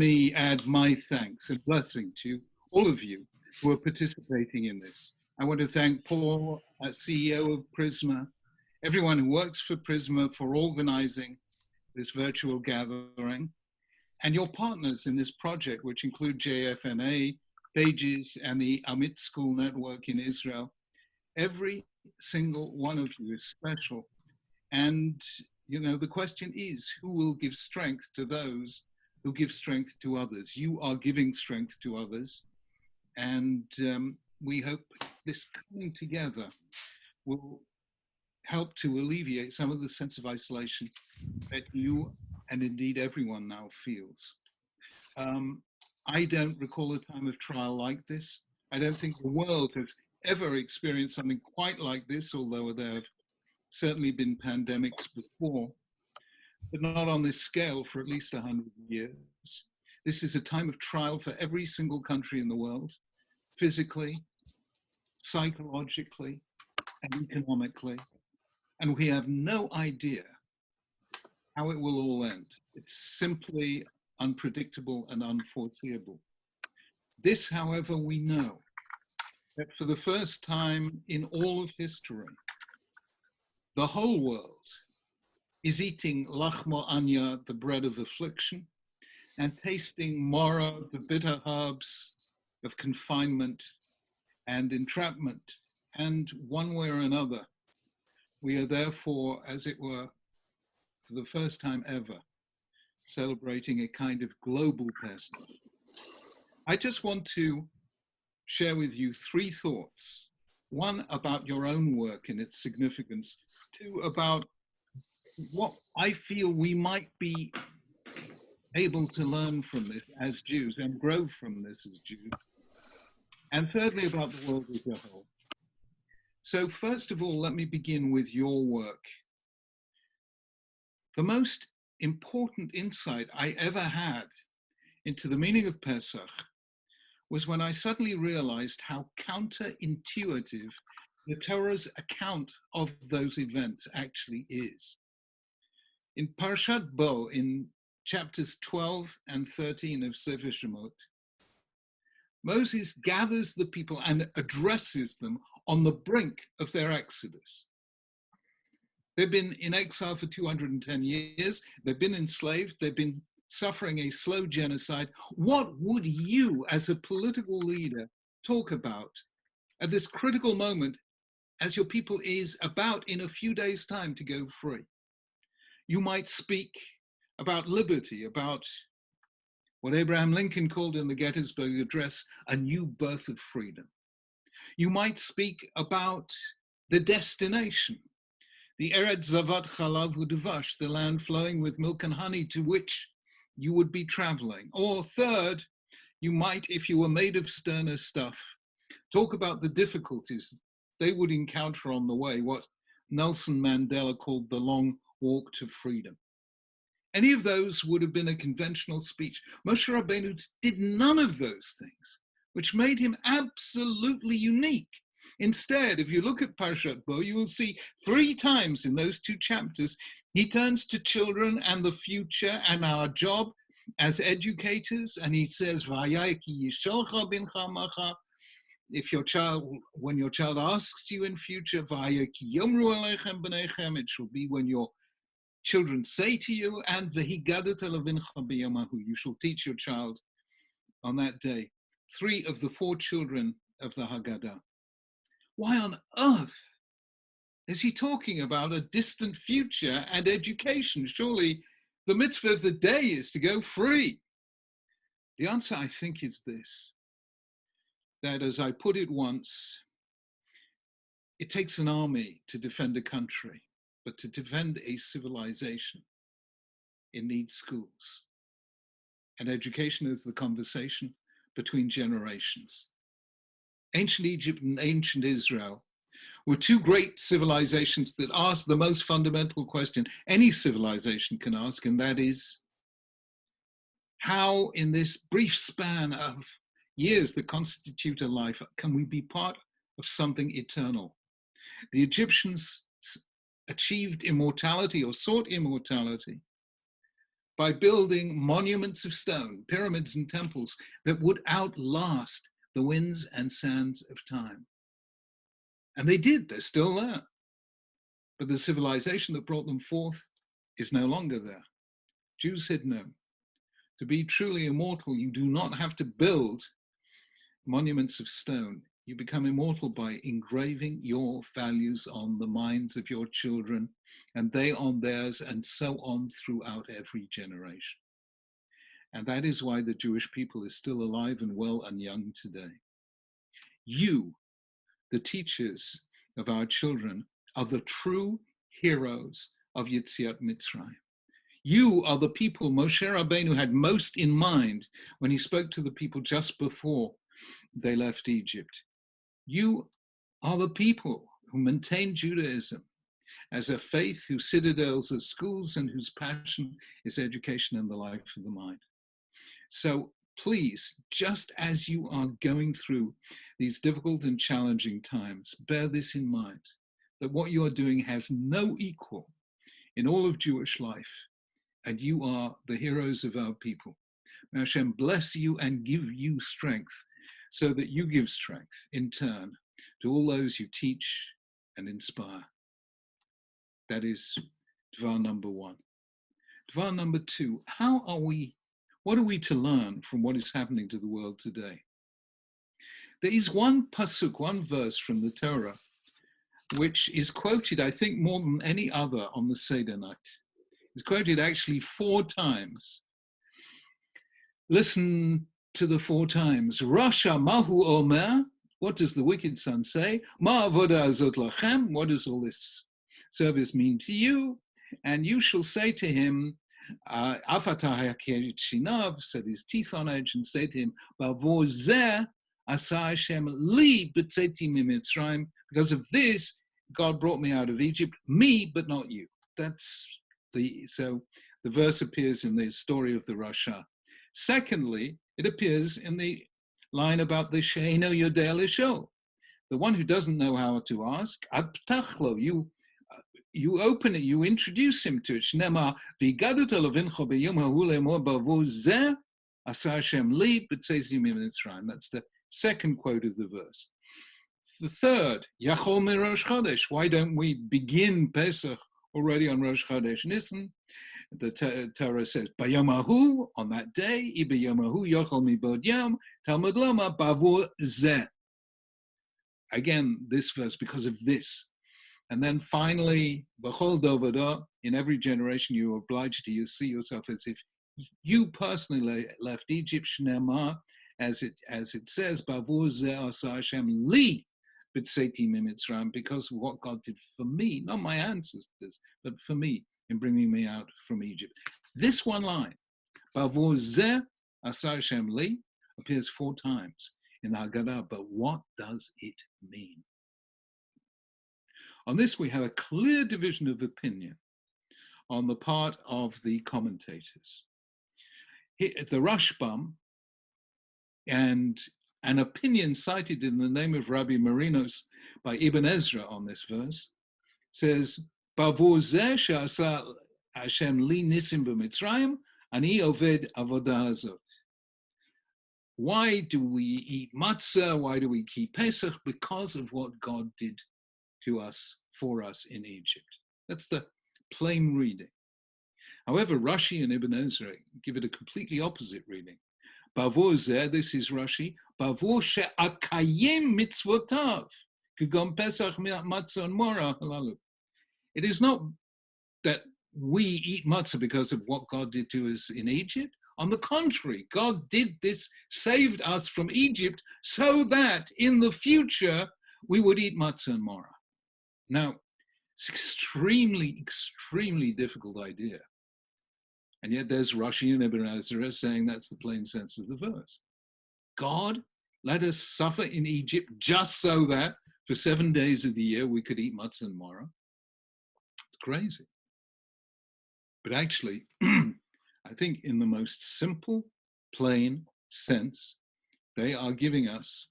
me add my thanks and blessing to all of you who are participating in this. I want to thank Paul, CEO of Prisma, everyone who works for Prisma for organizing this virtual gathering, and your partners in this project, which include JFNA, Pages, and the Amit School Network in Israel. Every single one of you is special. And, you know, the question is, who will give strength to those who give strength to others? You are giving strength to others. And we hope this coming together will help to alleviate some of the sense of isolation that you and indeed everyone now feels. I don't recall a time of trial like this. I don't think the world has ever experienced something quite like this, although there have certainly been pandemics before, but not on this scale for at least 100 years. This is a time of trial for every single country in the world, physically, psychologically, and economically. And we have no idea how it will all end. It's simply unpredictable and unforeseeable. This, however, we know that for the first time in all of history, the whole world is eating lachmo anya, the bread of affliction, and tasting mara, the bitter herbs of confinement and entrapment. And one way or another, we are therefore, as it were, for the first time ever, celebrating a kind of global Pesach. I just want to share with you three thoughts. One, about your own work and its significance. Two, about what I feel we might be able to learn from this as Jews and grow from this as Jews. And thirdly, about the world as a whole. So first of all, let me begin with your work. The most important insight I ever had into the meaning of Pesach was when I suddenly realized how counterintuitive the Torah's account of those events actually is. In Parashat Bo, in chapters 12 and 13 of Sefer Shemot, Moses gathers the people and addresses them on the brink of their exodus. They've been in exile for 210 years, they've been enslaved, they've been suffering a slow genocide. What would you, as a political leader, talk about at this critical moment as your people is about in a few days' time to go free? You might speak about liberty, about what Abraham Lincoln called in the Gettysburg Address, a new birth of freedom. You might speak about the destination, the Eretz Zavat Chalav U'Dvash, the land flowing with milk and honey to which you would be traveling. Or third, you might, if you were made of sterner stuff, talk about the difficulties they would encounter on the way, what Nelson Mandela called the long walk to freedom. Any of those would have been a conventional speech. Moshe Rabbeinu did none of those things, which made him absolutely unique. Instead, if you look at Parashat Bo, you will see 3 times in those 2 chapters, he turns to children and the future and our job as educators, and he says, if your child, when your child asks you in future, it shall be when your children say to you, and you shall teach your child on that day. 3 of the 4 children of the Haggadah. Why on earth is he talking about a distant future and education? Surely the mitzvah of the day is to go free. The answer, I think, is this, that as I put it once, it takes an army to defend a country, but to defend a civilization, it needs schools. And education is the conversation between generations. Ancient Egypt and ancient Israel were 2 great civilizations that asked the most fundamental question any civilization can ask, and that is, how in this brief span of years that constitute a life can we be part of something eternal? The Egyptians achieved immortality or sought immortality by building monuments of stone, pyramids and temples that would outlast the winds and sands of time. And they did, they're still there. But the civilization that brought them forth is no longer there. Jews said no. To be truly immortal, you do not have to build monuments of stone. You become immortal by engraving your values on the minds of your children, and they on theirs, and so on throughout every generation. And that is why the Jewish people is still alive and well and young today. You, the teachers of our children, are the true heroes of Yetziat Mitzrayim. You are the people Moshe Rabbeinu had most in mind when he spoke to the people just before they left Egypt. You are the people who maintain Judaism as a faith whose citadels are schools and whose passion is education and the life of the mind. So please, just as you are going through these difficult and challenging times, bear this in mind, that what you are doing has no equal in all of Jewish life, and you are the heroes of our people. May Hashem bless you and give you strength, so that you give strength in turn to all those you teach and inspire. That is Dvar number one. Dvar number two, what are we to learn from what is happening to the world today? There is one pasuk, one verse from the Torah, which is quoted, I think, more than any other on the Seder night. It's quoted actually 4 times. Listen to the 4 times. Rasha mahu omer, what does the wicked son say? Ma avoda azot lachem, what does all this service mean to you? And you shall say to him, Afatah hakeret shinav, set his teeth on edge, and say to him, Bavo zeh asa Hashem li b'tzeti mimitzrayim, because of this, God brought me out of Egypt, me, but not you. So the verse appears in the story of the Rasha. Secondly, it appears in the line about the she'eino yodeh lishol, the one who doesn't know how to ask. Abtachlo, you open it, you introduce him to it. Shnema v'gaduta levincho b'yom ha'hu le'emor bavo zeh asa Hashem li b'tzeti mimitzrayim. That's the second quote of the verse. The third, Yachol mi Rosh Chodesh. Why don't we begin Pesach already on Rosh Chodesh Nisan? The Torah says, Bayamahu, on that day, Ibayamahu Yachol mi bod yam, Talmud lama bavo zeh. Again, this verse, because of this. And then finally, B'chol dovada, in every generation you are obliged to see yourself as if you personally left Egypt, Shnema, as it says, Bavo zeh asa Hashem li b'tzeti mimitzrayim, because of what God did for me, not my ancestors, but for me in bringing me out from Egypt. This one line, Bavo zeh asa Hashem li, appears 4 times in the Haggadah, but what does it mean? On this, we have a clear division of opinion on the part of the commentators. The Rashbam, and an opinion cited in the name of Rabbi Marinos by Ibn Ezra on this verse, says, Bavo zeh she'asa Hashem li nisim b'Mitzrayim, ani oved avodah hazot. Why do we eat matzah? Why do we keep Pesach? Because of what God did to us, for us in Egypt. That's the plain reading. However, Rashi and Ibn Ezra give it a completely opposite reading. Bavo zeh, this is Rashi, Bavo she'akayim mitzvotav, k'gam Pesach matzah and mora halalu. It is not that we eat matzah because of what God did to us in Egypt. On the contrary, God did this, saved us from Egypt, so that in the future we would eat matzah and mora. Now, it's extremely, extremely difficult idea. And yet there's Rashi and Ibn Ezra saying that's the plain sense of the verse. God let us suffer in Egypt just so that for 7 days of the year we could eat matzah and mora. It's crazy. But actually, I think in the most simple, plain sense, they are giving us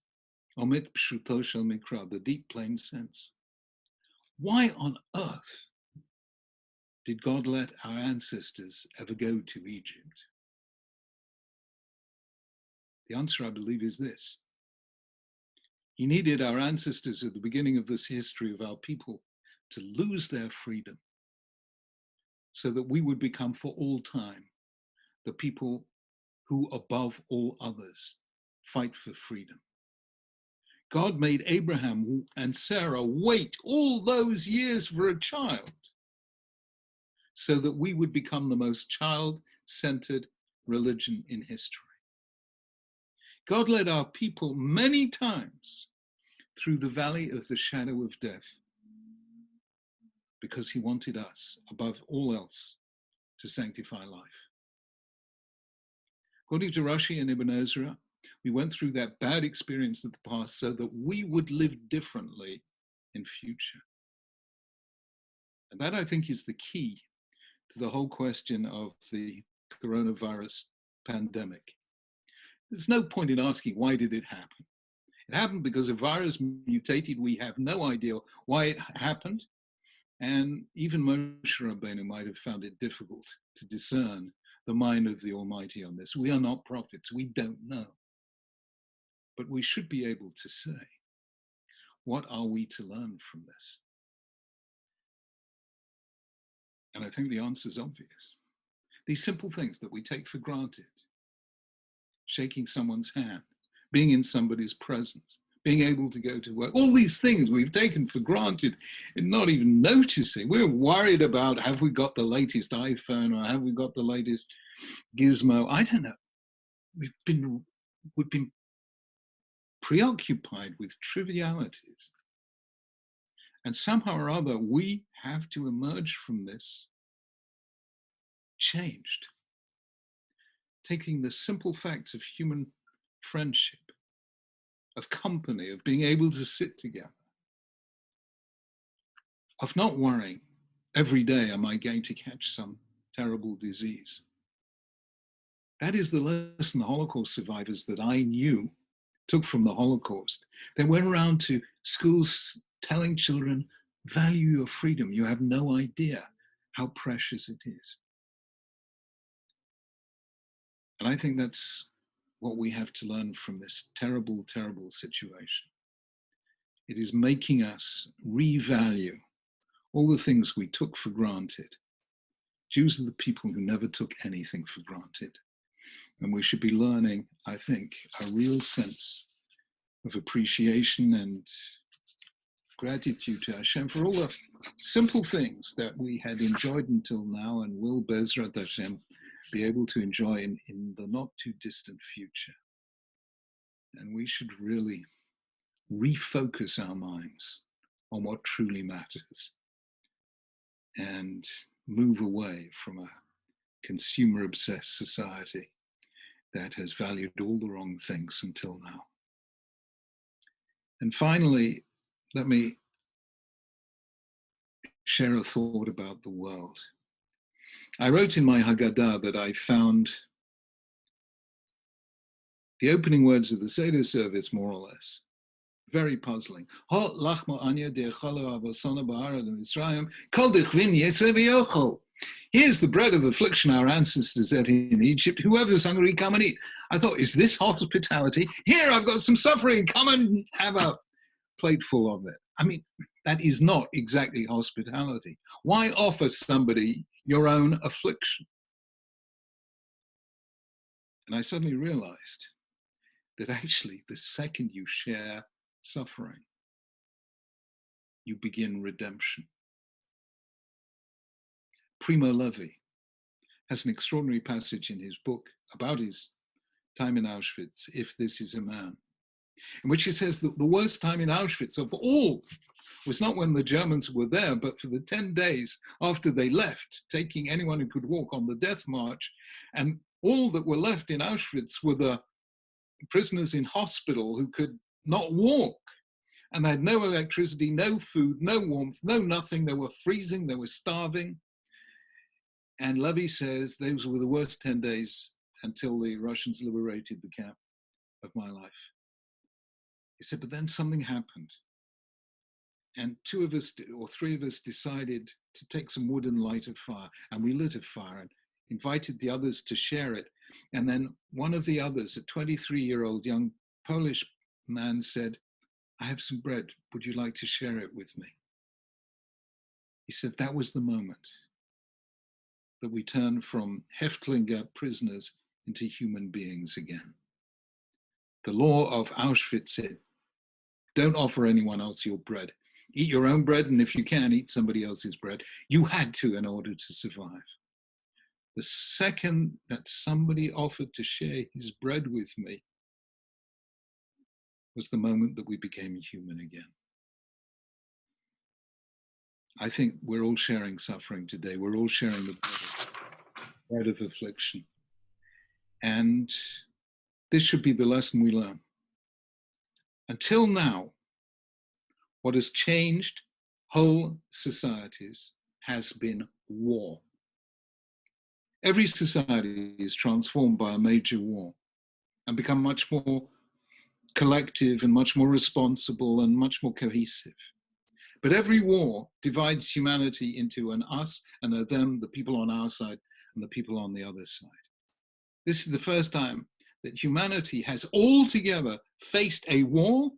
omit pshuto shel mikra, the deep, plain sense. Why on earth did God let our ancestors ever go to Egypt? The answer, I believe, is this. He needed our ancestors at the beginning of this history of our people to lose their freedom so that we would become for all time the people who, above all others, fight for freedom. God made Abraham and Sarah wait all those years for a child so that we would become the most child-centered religion in history. God led our people many times through the valley of the shadow of death because he wanted us, above all else, to sanctify life. According to Rashi and Ibn Ezra, we went through that bad experience of the past so that we would live differently in future. And that, I think, is the key to the whole question of the coronavirus pandemic. There's no point in asking, why did it happen? It happened because a virus mutated. We have no idea why it happened. And even Moshe Rabbeinu might have found it difficult to discern the mind of the Almighty on this. We are not prophets. We don't know. But we should be able to say, what are we to learn from this? And I think the answer is obvious. These simple things that we take for granted, shaking someone's hand, being in somebody's presence, being able to go to work, all these things we've taken for granted and not even noticing. We're worried about, have we got the latest iPhone or have we got the latest gizmo? I don't know. We've been preoccupied with trivialities. And somehow or other, we have to emerge from this changed, taking the simple facts of human friendship, of company, of being able to sit together, of not worrying every day, am I going to catch some terrible disease? That is the lesson the Holocaust survivors that I knew took from the Holocaust. They went around to schools telling children, value your freedom. You have no idea how precious it is. And I think that's what we have to learn from this terrible, terrible situation. It is making us revalue all the things we took for granted. Jews are the people who never took anything for granted. And we should be learning, I think, a real sense of appreciation and gratitude to Hashem for all the simple things that we had enjoyed until now and will, Bezrat Hashem, be able to enjoy in the not too distant future. And we should really refocus our minds on what truly matters and move away from a consumer-obsessed society that has valued all the wrong things until now. And finally, let me share a thought about the world. I wrote in my Haggadah that I found the opening words of the Seder service, more or less, very puzzling. Here's the bread of affliction our ancestors ate in Egypt. Whoever's hungry, come and eat. I thought, is this hospitality? Here, I've got some suffering. Come and have a plateful of it. I mean, that is not exactly hospitality. Why offer somebody your own affliction? And I suddenly realized that actually the second you share suffering, you begin redemption. Primo Levi has an extraordinary passage in his book about his time in Auschwitz, If This Is a Man, in which he says that the worst time in Auschwitz of all was not when the Germans were there, but for the 10 days after they left, taking anyone who could walk on the death march. And all that were left in Auschwitz were the prisoners in hospital who could not walk. And they had no electricity, no food, no warmth, no nothing. They were freezing, they were starving. And Levy says those were the worst 10 days until the Russians liberated the camp of my life. He said, but then something happened. and two of us or three of us decided to take some wood and light a fire, and we lit a fire and invited the others to share it. And then one of the others, a 23-year-old young Polish man, said, "I have some bread. Would you like to share it with me?" He said that was the moment that we turned from Häftlinge prisoners into human beings again. The law of Auschwitz said, don't offer anyone else your bread. Eat your own bread, and if you can, eat somebody else's bread. You had to in order to survive. The second that somebody offered to share his bread with me was the moment that we became human again. I think we're all sharing suffering today. We're all sharing the bread of affliction. And this should be the lesson we learn. Until now, what has changed whole societies has been war. Every society is transformed by a major war and become much more collective and much more responsible and much more cohesive. But every war divides humanity into an us and a them, the people on our side and the people on the other side. This is the first time that humanity has altogether faced a war,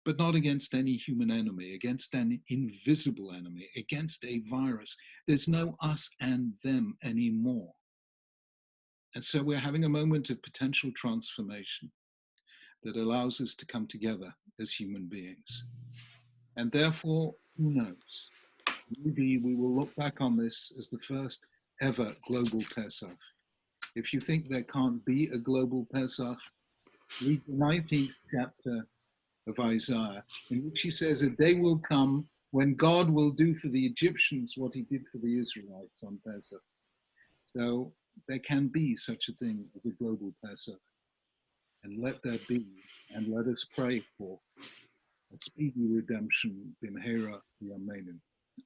but not against any human enemy, against an invisible enemy, against a virus. There's no us and them anymore. And so we're having a moment of potential transformation that allows us to come together as human beings. And therefore, who knows? Maybe we will look back on this as the first ever global Pesach. If you think there can't be a global Pesach, read the 19th chapter of Isaiah, in which he says a day will come when God will do for the Egyptians what he did for the Israelites on Pesach. So there can be such a thing as a global Pesach. And let there be, and let us pray for a speedy redemption. B'mehera Yameinu.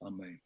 Amen.